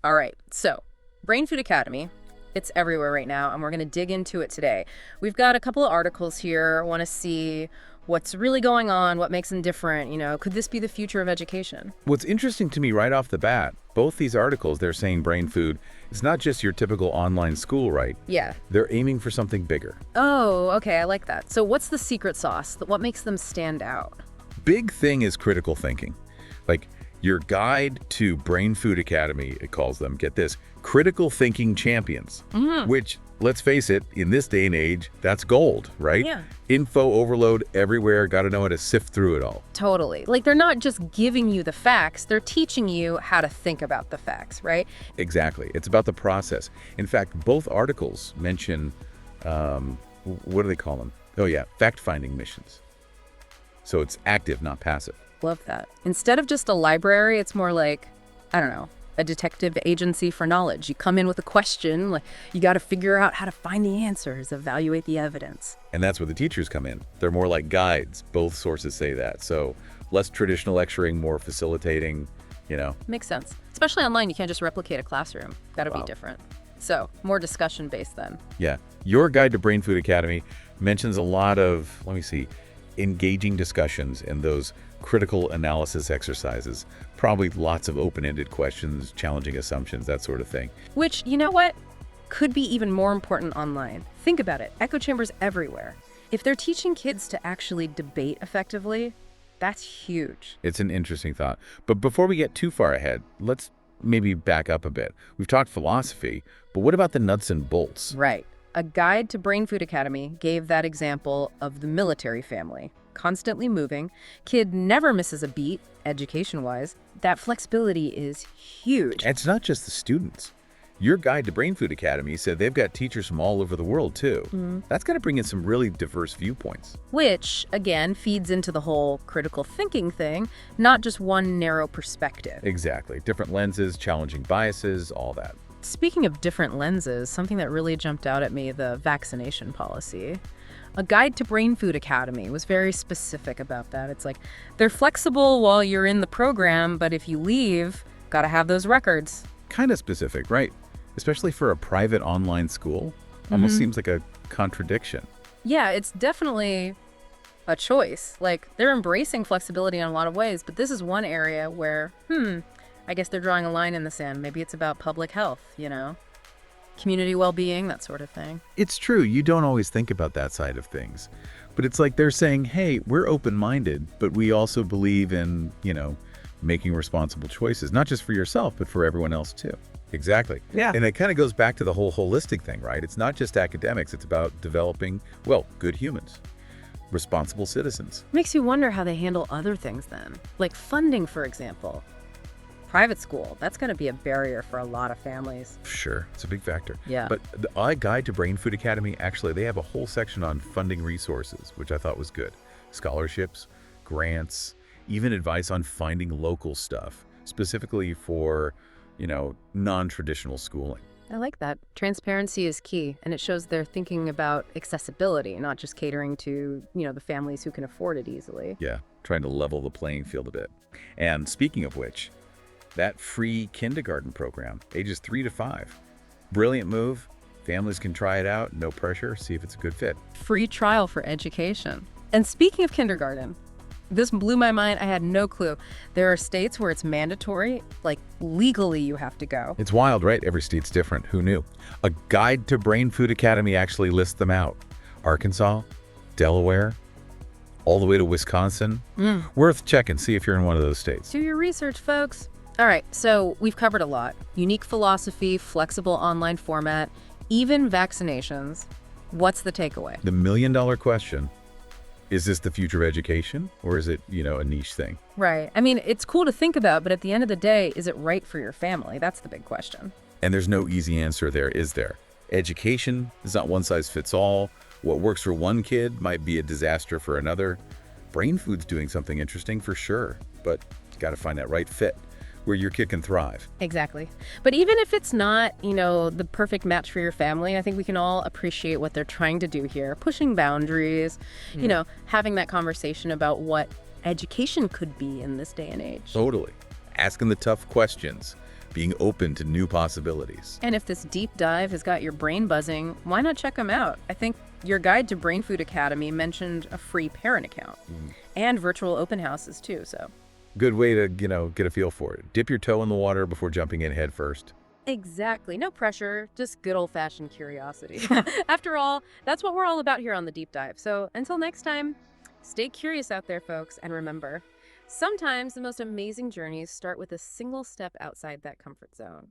All right, so Brainfood Academy, it's everywhere right now, and we're going to dig into it today. We've got a couple of articles here. Want to see what's really going on, what makes them different. Could this be the future of education? What's interesting to me right off the bat, both these articles, they're saying brain food is not just your typical online school, right? Yeah. They're aiming for something bigger. Oh, okay, I like that. So what's the secret sauce? What makes them stand out? Big thing is critical thinking. Like your guide to Brain Food Academy, it calls them, get this, critical thinking champions, which, let's face it, in this day and age, that's gold, right? Yeah. Info overload everywhere, got to know how to sift through it all. Totally. Like, they're not just giving you the facts, they're teaching you how to think about the facts, right? Exactly. It's about the process. In fact, both articles mention, what do they call them? Oh yeah, fact-finding missions. So it's active, not passive. Love that. Instead of just a library, it's more like, I don't know, a detective agency for knowledge. You come in with a question, like you got to figure out how to find the answers, evaluate the evidence. And that's where the teachers come in. They're more like guides. Both sources say that. So less traditional lecturing, more facilitating, Makes sense. Especially online, you can't just replicate a classroom. Got to be different. So more discussion based then. Yeah. Your guide to Brain Food Academy mentions a lot of, engaging discussions and those critical analysis exercises. Probably lots of open-ended questions, challenging assumptions, that sort of thing. Which, you know what, could be even more important online. Think about it. Echo chambers everywhere. If they're teaching kids to actually debate effectively, that's huge. It's an interesting thought. But before we get too far ahead, let's maybe back up a bit. We've talked philosophy, but what about the nuts and bolts? Right. A guide to Brain Food Academy gave that example of the military family. Constantly moving, kid never misses a beat, education-wise. That flexibility is huge. And it's not just the students. Your guide to Brain Food Academy said they've got teachers from all over the world, too. That's got to bring in some really diverse viewpoints. Which, again, feeds into the whole critical thinking thing, not just one narrow perspective. Exactly. Different lenses, challenging biases, all that. Speaking of different lenses, something that really jumped out at me, the vaccination policy. A guide to Brain Food Academy was very specific about that. It's like, they're flexible while you're in the program, but if you leave, gotta have those records. Kind of specific, right? Especially for a private online school. Almost seems like a contradiction. Yeah, it's definitely a choice. Like, they're embracing flexibility in a lot of ways, but this is one area where, I guess they're drawing a line in the sand. Maybe it's about public health, community well-being, that sort of thing. It's true. You don't always think about that side of things. But it's like they're saying, hey, we're open-minded, but we also believe in, making responsible choices, not just for yourself, but for everyone else too. Exactly. Yeah. And it kind of goes back to the whole holistic thing, right? It's not just academics. It's about developing, good humans, responsible citizens. Makes you wonder how they handle other things then. Like funding, for example. Private school, that's going to be a barrier for a lot of families. Sure, it's a big factor. Yeah. But the guide to Brain Food Academy, actually, they have a whole section on funding resources, which I thought was good. Scholarships, grants, even advice on finding local stuff, specifically for, non-traditional schooling. I like that. Transparency is key, and it shows they're thinking about accessibility, not just catering to, the families who can afford it easily. Yeah, trying to level the playing field a bit. And speaking of which, that free kindergarten program, ages 3 to 5. Brilliant move. Families can try it out, no pressure, see if it's a good fit. Free trial for education. And speaking of kindergarten, this blew my mind. I had no clue. There are states where it's mandatory, like legally you have to go. It's wild, right? Every state's different. Who knew? A guide to Brain Food Academy actually lists them out. Arkansas, Delaware, all the way to Wisconsin. Worth checking, see if you're in one of those states. Do your research, folks. All right, so we've covered a lot. Unique philosophy, flexible online format, even vaccinations. What's the takeaway? The million-dollar question, is this the future of education, or is it, a niche thing? Right. I mean, it's cool to think about, but at the end of the day, is it right for your family? That's the big question. And there's no easy answer there, is there? Education is not one size fits all. What works for one kid might be a disaster for another. Brain food's doing something interesting for sure, but you got to find that right fit where your kid can thrive. Exactly. But even if it's not, the perfect match for your family, I think we can all appreciate what they're trying to do here, pushing boundaries, having that conversation about what education could be in this day and age. Totally. Asking the tough questions, being open to new possibilities. And if this deep dive has got your brain buzzing, why not check them out? I think your guide to Brain Food Academy mentioned a free parent account and virtual open houses too, so. Good way to, get a feel for it. Dip your toe in the water before jumping in head first. Exactly. No pressure, just good old-fashioned curiosity. After all, that's what we're all about here on the deep dive. So until next time, stay curious out there, folks, and remember, sometimes the most amazing journeys start with a single step outside that comfort zone.